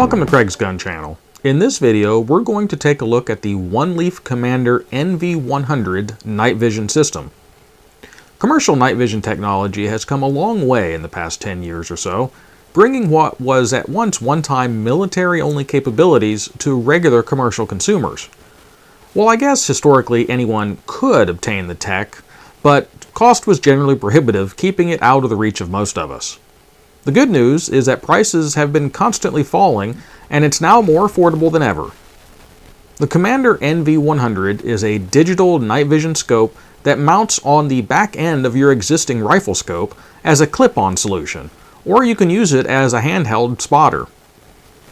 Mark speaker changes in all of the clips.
Speaker 1: Welcome to Craig's Gun Channel. In this video, we're going to take a look at the OneLeaf Commander NV100 night vision system. Commercial night vision technology has come a long way in the past 10 years or so, bringing what was at once one-time military-only capabilities to regular commercial consumers. Well, I guess historically anyone could obtain the tech, but cost was generally prohibitive, keeping it out of the reach of most of us. The good news is that prices have been constantly falling, and it's now more affordable than ever. The Commander NV100 is a digital night vision scope that mounts on the back end of your existing rifle scope as a clip-on solution, or you can use it as a handheld spotter.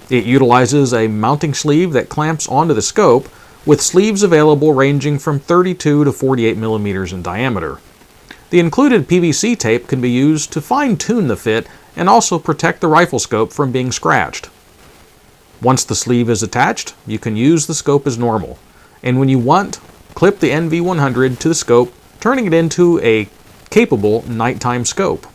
Speaker 1: It utilizes a mounting sleeve that clamps onto the scope, with sleeves available ranging from 32 to 48 millimeters in diameter. The included PVC tape can be used to fine-tune the fit and also protect the rifle scope from being scratched. Once the sleeve is attached, you can use the scope as normal, and when you want, clip the NV100 to the scope, turning it into a capable nighttime scope.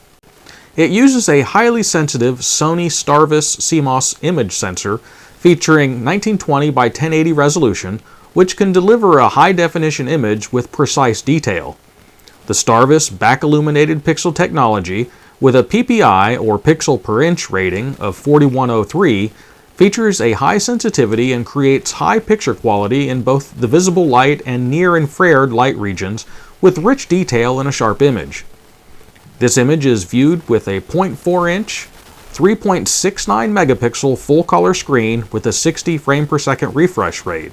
Speaker 1: It uses a highly sensitive Sony Starvis CMOS image sensor featuring 1920 by 1080 resolution, which can deliver a high-definition image with precise detail. The Starvis back-illuminated pixel technology, with a PPI or pixel per inch rating of 4103, features a high sensitivity and creates high picture quality in both the visible light and near-infrared light regions, with rich detail in a sharp image. This image is viewed with a 0.4-inch, 3.69 megapixel full-color screen with a 60 frame per second refresh rate.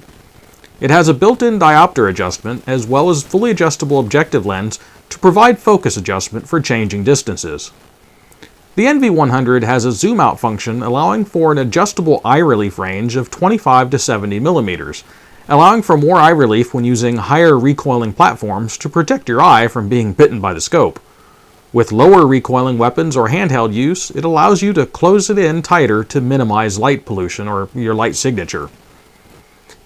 Speaker 1: It has a built-in diopter adjustment as well as fully adjustable objective lens to provide focus adjustment for changing distances. The NV100 has a zoom-out function allowing for an adjustable eye relief range of 25 to 70 millimeters, allowing for more eye relief when using higher recoiling platforms to protect your eye from being bitten by the scope. With lower recoiling weapons or handheld use, it allows you to close it in tighter to minimize light pollution or your light signature.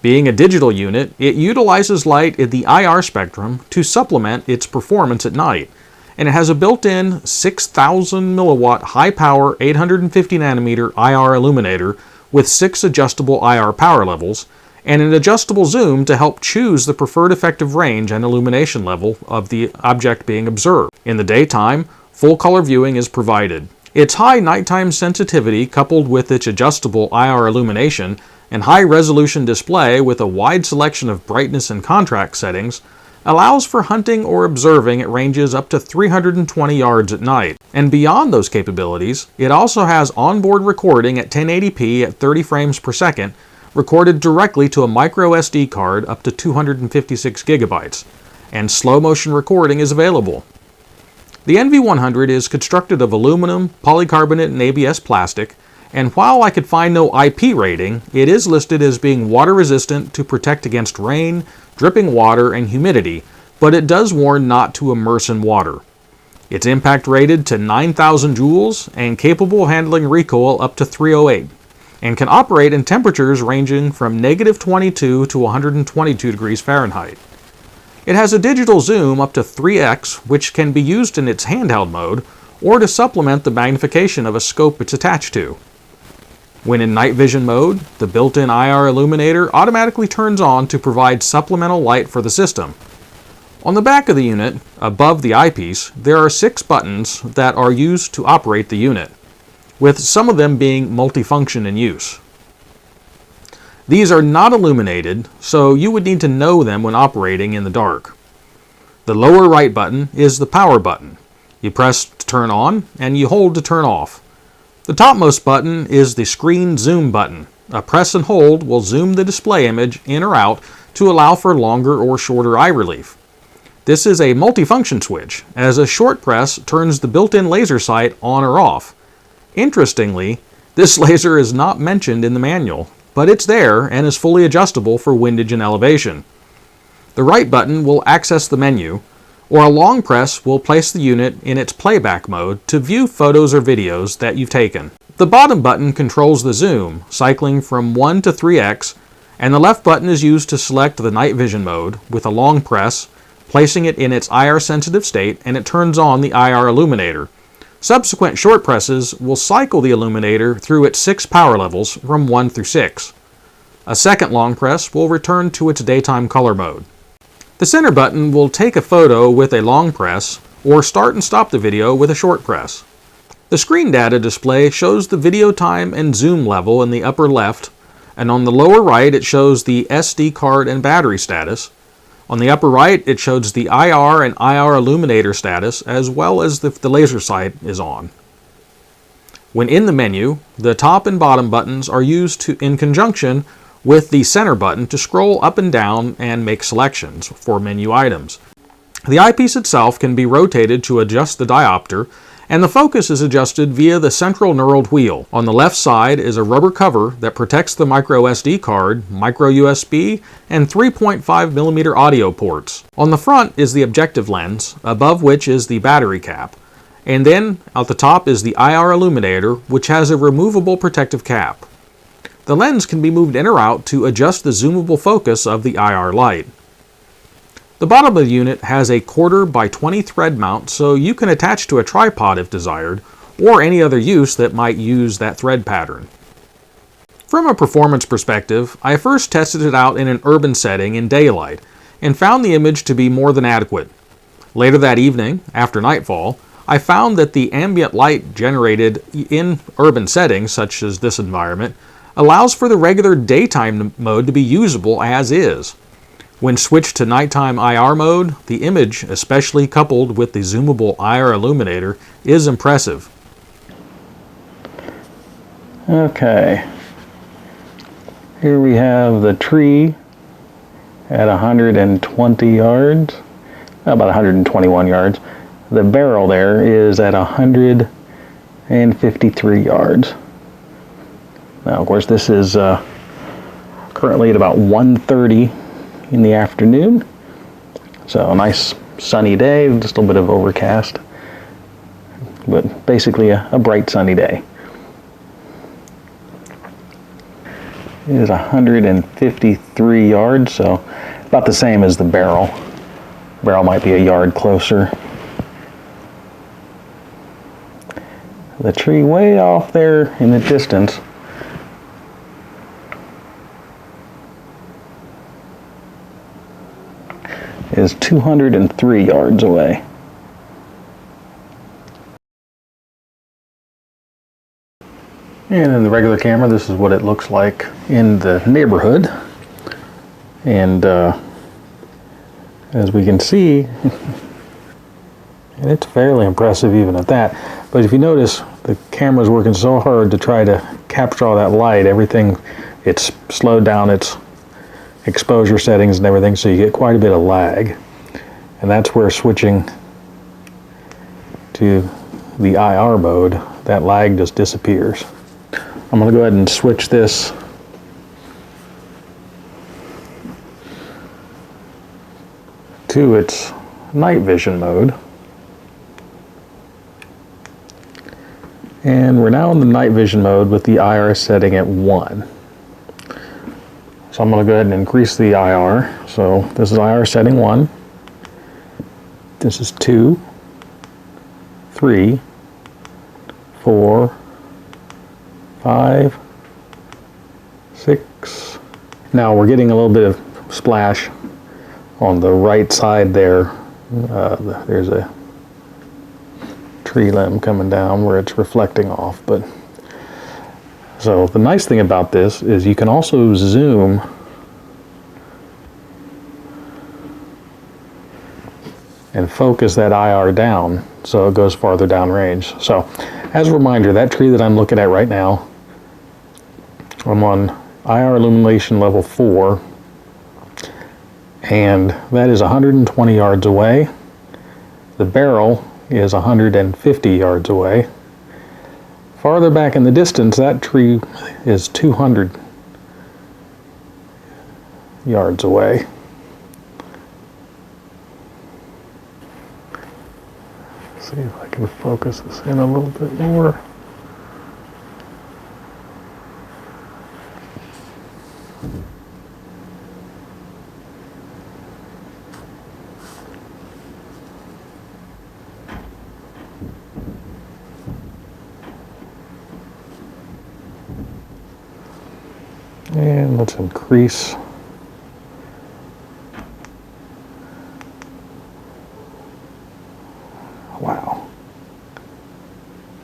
Speaker 1: Being a digital unit, it utilizes light in the IR spectrum to supplement its performance at night, and it has a built-in 6,000 milliwatt high-power 850 nanometer IR illuminator with 6 adjustable IR power levels, and an adjustable zoom to help choose the preferred effective range and illumination level of the object being observed. In the daytime, full-color viewing is provided. Its high nighttime sensitivity, coupled with its adjustable IR illumination and high-resolution display with a wide selection of brightness and contrast settings, allows for hunting or observing at ranges up to 320 yards at night. And beyond those capabilities, it also has onboard recording at 1080p at 30 frames per second, recorded directly to a micro SD card up to 256 gigabytes, and slow motion recording is available. The NV100 is constructed of aluminum, polycarbonate, and ABS plastic, and while I could find no IP rating, it is listed as being water resistant to protect against rain, dripping water, and humidity, but it does warn not to immerse in water. It's impact rated to 9,000 joules and capable of handling recoil up to 308, and can operate in temperatures ranging from -22 to 122 degrees Fahrenheit. It has a digital zoom up to 3x, which can be used in its handheld mode, or to supplement the magnification of a scope it's attached to. When in night vision mode, the built-in IR illuminator automatically turns on to provide supplemental light for the system. On the back of the unit, above the eyepiece, there are 6 buttons that are used to operate the unit, with some of them being multifunction in use. These are not illuminated, so you would need to know them when operating in the dark. The lower right button is the power button. You press to turn on, and you hold to turn off. The topmost button is the screen zoom button. A press and hold will zoom the display image in or out to allow for longer or shorter eye relief. This is a multifunction switch, as a short press turns the built-in laser sight on or off. Interestingly, this laser is not mentioned in the manual, but it's there and is fully adjustable for windage and elevation. The right button will access the menu, or a long press will place the unit in its playback mode to view photos or videos that you've taken. The bottom button controls the zoom, cycling from 1 to 3x, and the left button is used to select the night vision mode with a long press, placing it in its IR sensitive state, and it turns on the IR illuminator, Subsequent short presses will cycle the illuminator through its 6 power levels from 1 through 6. A second long press will return to its daytime color mode. The center button will take a photo with a long press or start and stop the video with a short press. The screen data display shows the video time and zoom level in the upper left, and on the lower right it shows the SD card and battery status. On the upper right it shows the IR and IR illuminator status, as well as if the laser sight is on. When in the menu, the top and bottom buttons are used in conjunction with the center button to scroll up and down and make selections for menu items. The eyepiece itself can be rotated to adjust the diopter, and the focus is adjusted via the central knurled wheel. On the left side is a rubber cover that protects the micro SD card, micro USB, and 3.5mm audio ports. On the front is the objective lens, above which is the battery cap. And then at the top is the IR illuminator, which has a removable protective cap. The lens can be moved in or out to adjust the zoomable focus of the IR light. The bottom of the unit has a 1/4 by 20 thread mount, so you can attach to a tripod if desired, or any other use that might use that thread pattern. From a performance perspective, I first tested it out in an urban setting in daylight, and found the image to be more than adequate. Later that evening, after nightfall, I found that the ambient light generated in urban settings, such as this environment, allows for the regular daytime mode to be usable as is. When switched to nighttime IR mode, the image, especially coupled with the zoomable IR illuminator, is impressive.
Speaker 2: Okay, here we have the tree at 120 yards, about 121 yards. The barrel there is at 153 yards. Now, of course, this is currently at about 1:30 in the afternoon. So a nice sunny day, just a little bit of overcast, but basically a bright sunny day. It is 153 yards, so about the same as the barrel. Barrel might be a yard closer. The tree way off there in the distance is 203 yards away. And in the regular camera, this is what it looks like in the neighborhood. And as we can see, it's fairly impressive even at that. But if you notice, the camera's working so hard to try to capture all that light, everything, it's slowed down its exposure settings and everything, so you get quite a bit of lag. And that's where switching to the IR mode, that lag just disappears. I'm going to go ahead and switch this to its night vision mode. And we're now in the night vision mode with the IR setting at 1. So I'm going to go ahead and increase the IR. So this is IR setting 1. This is 2, 3, 4, 5, 6. Now we're getting a little bit of splash on the right side there. There's a tree limb coming down where it's reflecting off. But so the nice thing about this is you can also zoom and focus that IR down so it goes farther down range. So as a reminder, that tree that I'm looking at right now, I'm on IR illumination level 4, and that is 120 yards away. The barrel is 150 yards away. Farther back in the distance, that tree is 200 yards away. Let's see if I can focus this in a little bit more. And let's increase. Wow.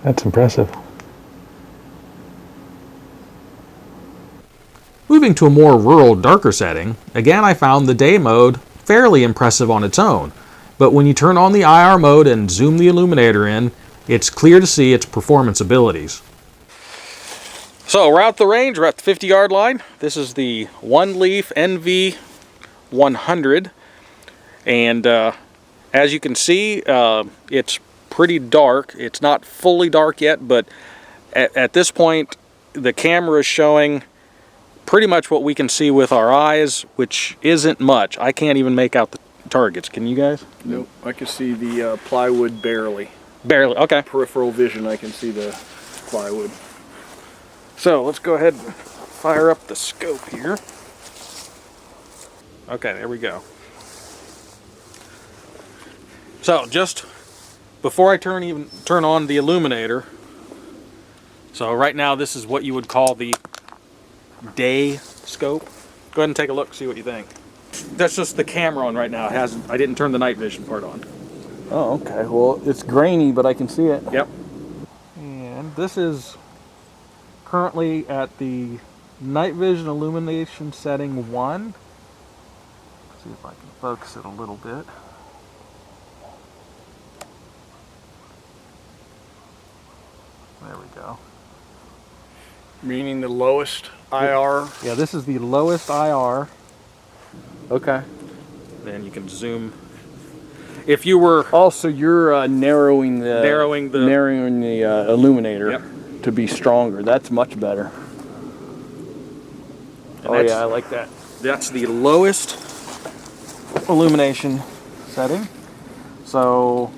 Speaker 2: That's impressive.
Speaker 1: Moving to a more rural, darker setting, again I found the day mode fairly impressive on its own, but when you turn on the IR mode and zoom the illuminator in, it's clear to see its performance abilities. So we're out the range, we're at the 50-yard line. This is the OneLeaf NV100, and as you can see, it's pretty dark. It's not fully dark yet, but at this point, the camera is showing pretty much what we can see with our eyes, which isn't much. I can't even make out the targets. Can you guys?
Speaker 3: Nope. I can see the plywood barely.
Speaker 1: Barely. Okay.
Speaker 3: Peripheral vision, I can see the plywood. So let's go ahead and fire up the scope here.
Speaker 1: Okay, there we go. So just before I turn on the illuminator, so right now this is what you would call the day scope. Go ahead and take a look, see what you think. That's just the camera on right now. I didn't turn the night vision part on.
Speaker 3: Oh, okay. Well, it's grainy, but I can see it.
Speaker 1: Yep. And this is currently at the night vision illumination setting 1. Let's see if I can focus it a little bit. There we go.
Speaker 3: Meaning the lowest IR.
Speaker 1: Yeah, this is the lowest IR.
Speaker 3: Okay.
Speaker 1: Then you can zoom. If you were
Speaker 3: Also, you're narrowing the illuminator
Speaker 1: Yep.
Speaker 3: to be stronger. That's much better. Oh yeah, I like that.
Speaker 1: That's the lowest illumination setting. So,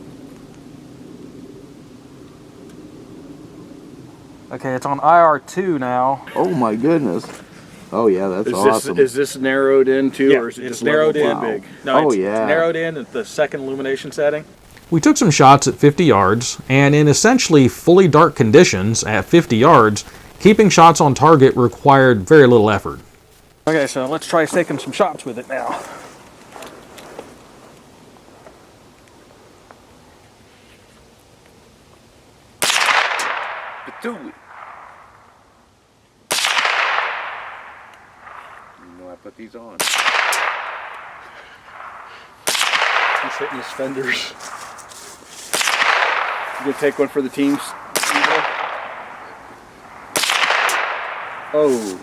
Speaker 1: okay, it's on IR2 now.
Speaker 4: Oh my goodness. Oh yeah, that's awesome.
Speaker 3: Is this narrowed in too, or is it
Speaker 1: it's
Speaker 3: just
Speaker 1: narrowed in.
Speaker 3: level big?
Speaker 1: No,
Speaker 4: Oh,
Speaker 1: it's
Speaker 4: yeah.
Speaker 1: narrowed in at the second illumination setting. We took some shots at 50 yards, and in essentially fully dark conditions at 50 yards, keeping shots on target required very little effort. Okay, so let's try taking some shots with it now.
Speaker 4: Do it. You know I put these on.
Speaker 3: He's hitting his fenders. You gonna take one for the teams? Oh.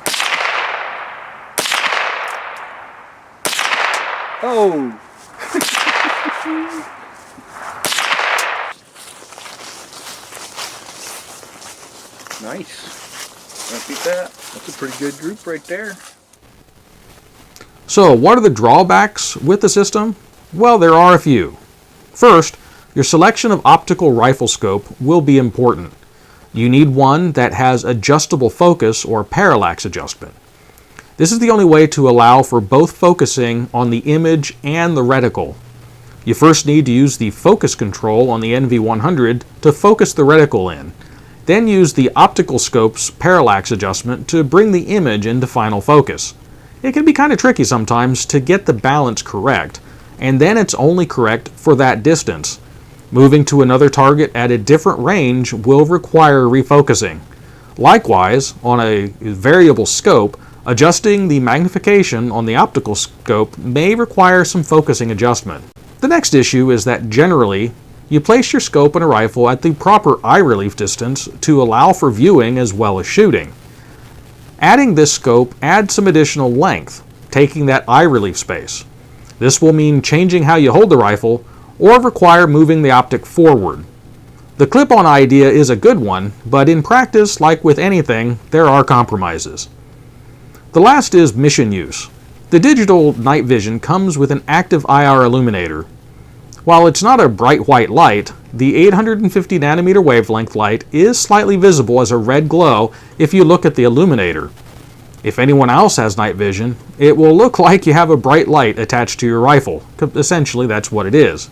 Speaker 3: Oh. Nice. Don't beat that. That's a pretty good group right there.
Speaker 1: So, what are the drawbacks with the system? Well, there are a few. First, your selection of optical rifle scope will be important. You need one that has adjustable focus or parallax adjustment. This is the only way to allow for both focusing on the image and the reticle. You first need to use the focus control on the NV100 to focus the reticle in. Then use the optical scope's parallax adjustment to bring the image into final focus. It can be kind of tricky sometimes to get the balance correct, and then it's only correct for that distance. Moving to another target at a different range will require refocusing. Likewise, on a variable scope, adjusting the magnification on the optical scope may require some focusing adjustment. The next issue is that generally, you place your scope in a rifle at the proper eye relief distance to allow for viewing as well as shooting. Adding this scope adds some additional length, taking that eye relief space. This will mean changing how you hold the rifle or require moving the optic forward. The clip-on idea is a good one, but in practice, like with anything, there are compromises. The last is mission use. The digital night vision comes with an active IR illuminator. While it's not a bright white light, the 850 nanometer wavelength light is slightly visible as a red glow if you look at the illuminator. If anyone else has night vision, it will look like you have a bright light attached to your rifle. Essentially, that's what it is.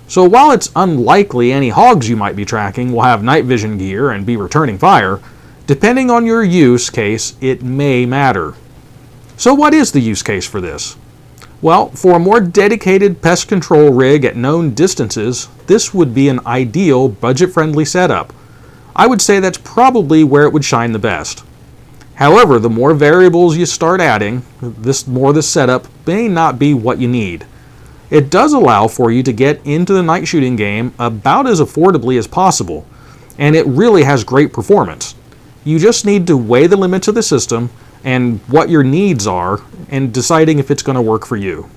Speaker 1: So while it's unlikely any hogs you might be tracking will have night vision gear and be returning fire, depending on your use case, it may matter. So what is the use case for this? Well, for a more dedicated pest control rig at known distances, this would be an ideal budget-friendly setup. I would say that's probably where it would shine the best. However, the more variables you start adding, the more the setup may not be what you need. It does allow for you to get into the night shooting game about as affordably as possible, and it really has great performance. You just need to weigh the limits of the system and what your needs are, and deciding if it's going to work for you.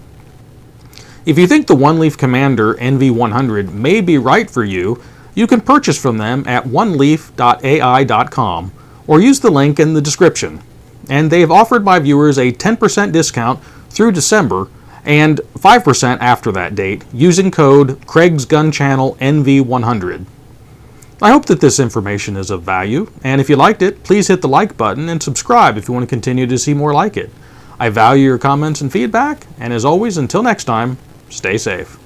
Speaker 1: If you think the OneLeaf Commander NV100 may be right for you, you can purchase from them at oneleaf.ai.com or use the link in the description. And they have offered my viewers a 10% discount through December and 5% after that date using code Craig's Gun Channel NV100. I hope that this information is of value, and if you liked it, please hit the like button and subscribe if you want to continue to see more like it. I value your comments and feedback, and as always, until next time, stay safe.